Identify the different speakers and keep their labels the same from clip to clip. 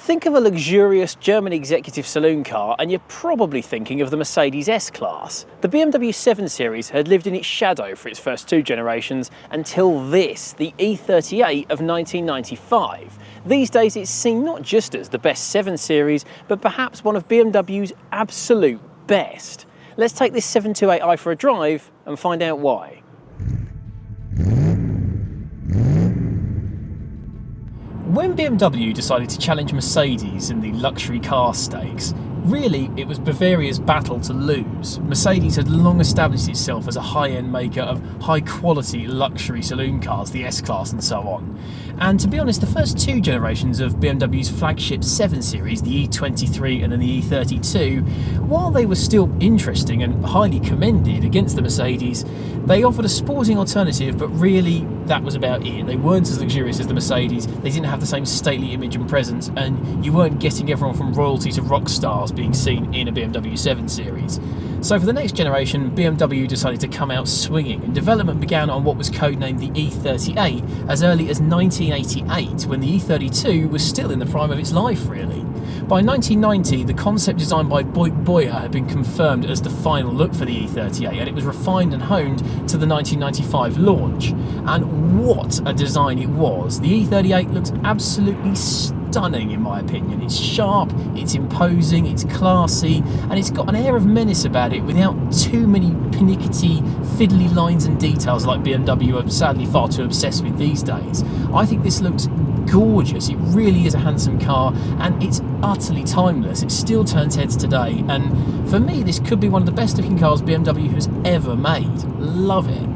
Speaker 1: Think of a luxurious German executive saloon car and you're probably thinking of the Mercedes S-Class. The BMW 7 Series had lived in its shadow for its first two generations until this, the E38 of 1995. These days it's seen not just as the best 7 Series, but perhaps one of BMW's absolute best. Let's take this 728i for a drive and find out why. When BMW decided to challenge Mercedes in the luxury car stakes, really it was Bavaria's battle to lose. Mercedes had long established itself as a high-end maker of high-quality luxury saloon cars, the S-Class and so on. And to be honest, the first two generations of BMW's flagship 7 Series, the E23 and then the E32, while they were still interesting and highly commended against the Mercedes, they offered a sporting alternative, but really that was about it. They weren't as luxurious as the Mercedes, they didn't have the same stately image and presence, and you weren't getting everyone from royalty to rock stars being seen in a BMW 7 Series. So for the next generation, BMW decided to come out swinging, and development began on what was codenamed the E38 as early as 1988, when the E32 was still in the prime of its life, really. By 1990, the concept designed by Boyer had been confirmed as the final look for the E38, and it was refined and honed to the 1995 launch. And what a design it was! The E38 looks absolutely stunning in my opinion. It's sharp, it's imposing, it's classy, and it's got an air of menace about it without too many pernickety, fiddly lines and details like BMW are sadly far too obsessed with these days. I think this looks gorgeous. It really is a handsome car, and it's utterly timeless. It still turns heads today, and for me this could be one of the best looking cars BMW has ever made. Love it.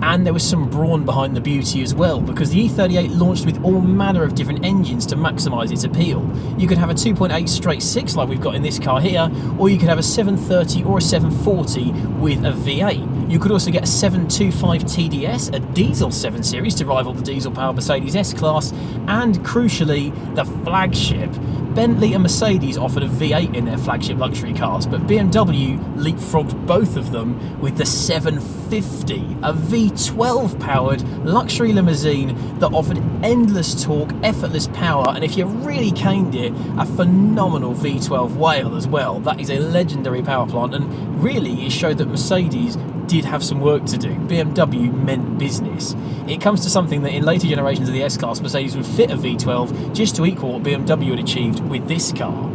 Speaker 1: And there was some brawn behind the beauty as well, because the E38 launched with all manner of different engines to maximise its appeal. You could have a 2.8 straight 6 like we've got in this car here, or you could have a 730 or a 740 with a V8. You could also get a 725 TDS, a diesel 7 Series to rival the diesel-powered Mercedes S-Class, and crucially, the flagship. Bentley and Mercedes offered a V8 in their flagship luxury cars, but BMW leapfrogged both of them with the 750, a V12-powered luxury limousine that offered endless torque, effortless power, and if you really caned it, a phenomenal V12 whale as well. That is a legendary power plant, and really it showed that Mercedes did have some work to do. BMW meant business. It comes to something that in later generations of the S-Class, Mercedes would fit a V12 just to equal what BMW had achieved with this car.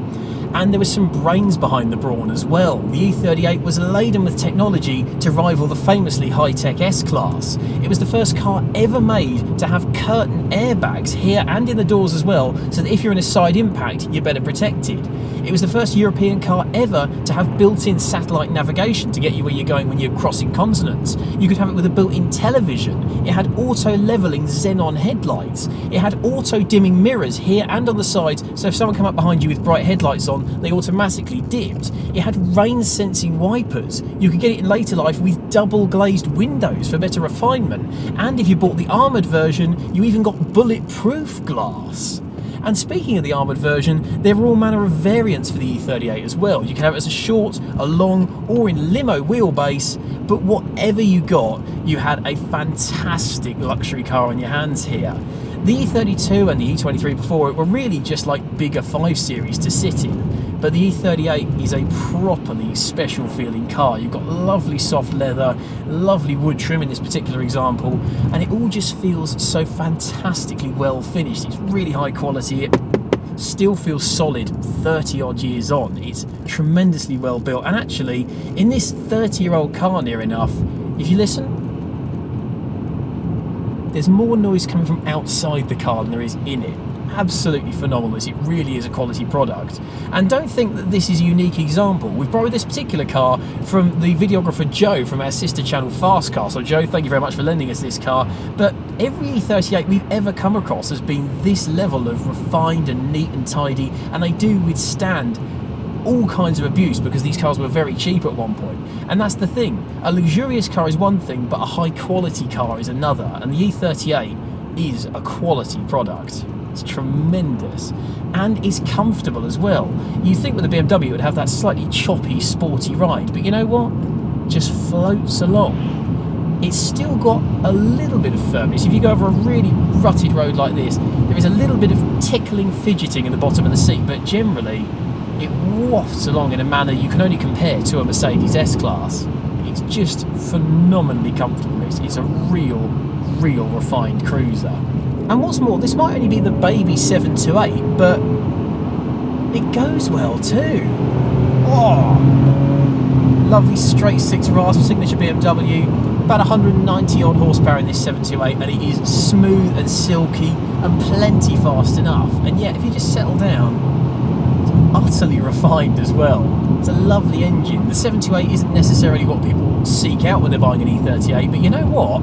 Speaker 1: And there was some brains behind the brawn as well. The E38 was laden with technology to rival the famously high-tech S-Class. It was the first car ever made to have curtain airbags here and in the doors as well, so that if you're in a side impact, you're better protected. It was the first European car ever to have built-in satellite navigation to get you where you're going when you're crossing continents. You could have it with a built-in television. It had auto-levelling xenon headlights. It had auto-dimming mirrors here and on the sides, so if someone came up behind you with bright headlights on, they automatically dipped. It had rain-sensing wipers. You could get it in later life with double-glazed windows for better refinement. And if you bought the armoured version, you even got bulletproof glass. And speaking of the armoured version, there were all manner of variants for the E38 as well. You could have it as a short, a long, or in limo wheelbase, but whatever you got, you had a fantastic luxury car on your hands here. The E32 and the E23 before it were really just like bigger 5 Series to sit in, but the E38 is a properly special feeling car. You've got lovely soft leather, lovely wood trim in this particular example, and it all just feels so fantastically well finished. It's really high quality. It still feels solid 30 odd years on. It's tremendously well built, and actually in this 30-year-old car near enough, if you listen, there's more noise coming from outside the car than there is in it. Absolutely phenomenal. It really is a quality product. And don't think that this is a unique example. We've borrowed this particular car from the videographer Joe from our sister channel Fast Car. So Joe, thank you very much for lending us this car. But every E38 we've ever come across has been this level of refined and neat and tidy, and they do withstand all kinds of abuse because these cars were very cheap at one point. And that's the thing. A luxurious car is one thing, but a high quality car is another. And the E38 is a quality product. It's tremendous, and it's comfortable as well. You'd think with a BMW it would have that slightly choppy, sporty ride, but you know what? Just floats along. It's still got a little bit of firmness. If you go over a really rutted road like this, there is a little bit of tickling fidgeting in the bottom of the seat, but generally it wafts along in a manner you can only compare to a Mercedes S-Class. It's just phenomenally comfortable. It's a real refined cruiser. And what's more, this might only be the baby 728, but it goes well too. Oh, lovely straight six rasp signature BMW, about 190 odd horsepower in this 728, and it is smooth and silky and plenty fast enough. And yet, if you just settle down, it's utterly refined as well. It's a lovely engine. The 728 isn't necessarily what people seek out when they're buying an E38, but you know what?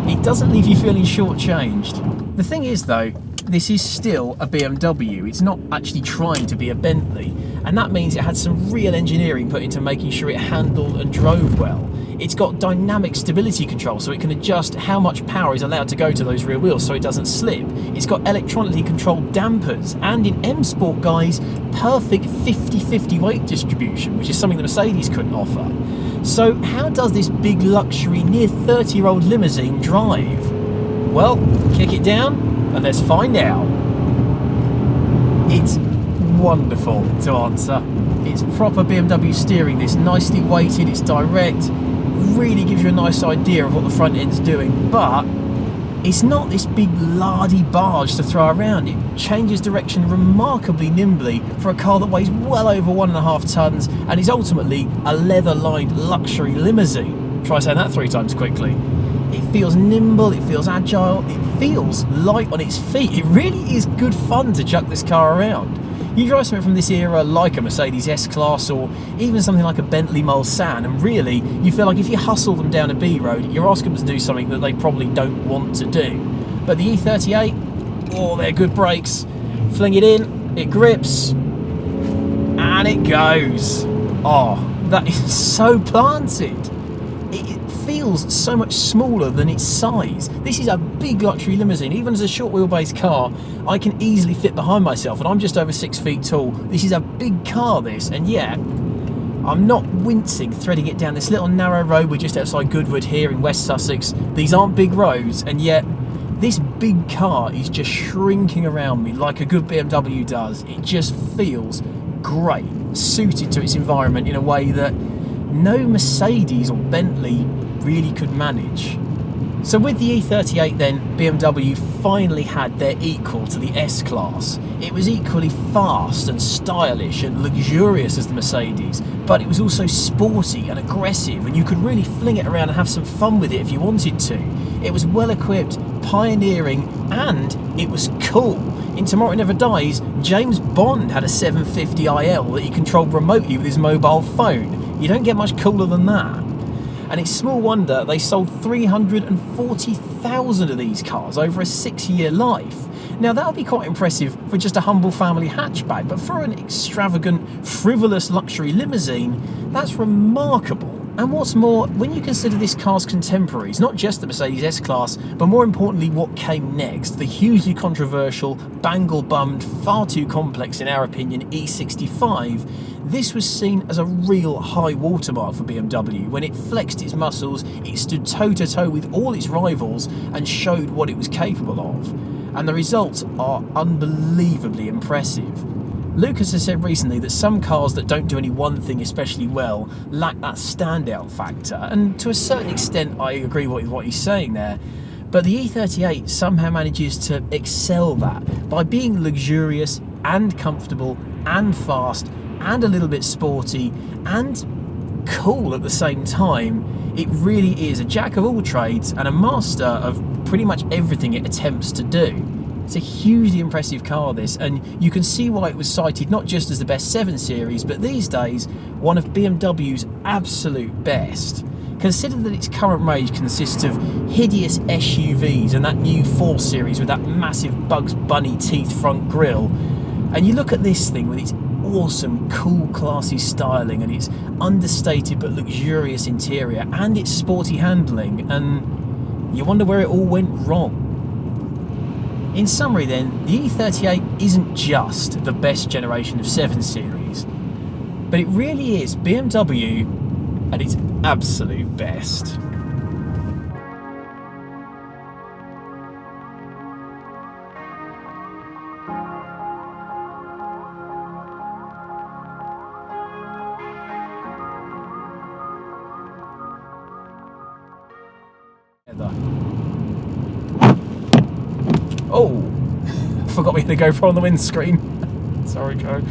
Speaker 1: It doesn't leave you feeling shortchanged. The thing is though, this is still a BMW. It's not actually trying to be a Bentley, and that means it had some real engineering put into making sure it handled and drove well. It's got dynamic stability control, so it can adjust how much power is allowed to go to those rear wheels so it doesn't slip. It's got electronically controlled dampers, and in M Sport, guys, perfect 50-50 weight distribution, which is something the Mercedes couldn't offer. So how does this big luxury near 30-year-old limousine drive? Well, kick it down and let's find out. It's wonderful to answer. It's proper BMW steering, this nicely weighted, it's direct, really gives you a nice idea of what the front end's doing, but it's not this big lardy barge to throw around. It changes direction remarkably nimbly for a car that weighs well over 1.5 tons and is ultimately a leather-lined luxury limousine. Try saying that 3 times quickly. It feels nimble, it feels agile, it feels light on its feet. It really is good fun to chuck this car around. You drive something from this era like a Mercedes S-Class or even something like a Bentley Mulsanne, and really you feel like if you hustle them down a B road, you're asking them to do something that they probably don't want to do. But the E38, oh, they're good brakes. Fling it in, it grips, and it goes. Oh, that is so planted. It feels so much smaller than its size. This is a big luxury limousine. Even as a short wheelbase car, I can easily fit behind myself, and I'm just over 6 feet tall. This is a big car, this, and yet I'm not wincing threading it down this little narrow road. We're just outside Goodwood here in West Sussex. These aren't big roads, and yet this big car is just shrinking around me like a good BMW does. It just feels great, suited to its environment in a way that no Mercedes or Bentley really could manage. So with the E38 then, BMW finally had their equal to the S-Class. It was equally fast and stylish and luxurious as the Mercedes, but it was also sporty and aggressive, and you could really fling it around and have some fun with it if you wanted to. It was well equipped, pioneering, and it was cool. In Tomorrow Never Dies, James Bond had a 750IL that he controlled remotely with his mobile phone. You don't get much cooler than that. And it's small wonder they sold 340,000 of these cars over a 6-year life. Now that would be quite impressive for just a humble family hatchback, but for an extravagant, frivolous luxury limousine, that's remarkable. And what's more, when you consider this car's contemporaries, not just the Mercedes S-Class, but more importantly what came next, the hugely controversial, bangle-bummed, far too complex in our opinion E65, this was seen as a real high watermark for BMW. When it flexed its muscles, it stood toe-to-toe with all its rivals and showed what it was capable of. And the results are unbelievably impressive. Lucas has said recently that some cars that don't do any one thing especially well lack that standout factor, and to a certain extent I agree with what he's saying there. But the E38 somehow manages to excel that by being luxurious and comfortable and fast and a little bit sporty and cool at the same time. It really is a jack of all trades and a master of pretty much everything it attempts to do. It's a hugely impressive car, this, and you can see why it was cited not just as the best 7 Series, but these days one of BMW's absolute best. Consider that its current range consists of hideous SUVs and that new 4 Series with that massive Bugs Bunny teeth front grille, and you look at this thing with its awesome, cool, classy styling and its understated but luxurious interior and its sporty handling, and you wonder where it all went wrong. In summary then, the E38 isn't just the best generation of 7 Series, but it really is BMW at its absolute best. together. Oh, forgot we had a GoPro on the windscreen. Sorry, Joe.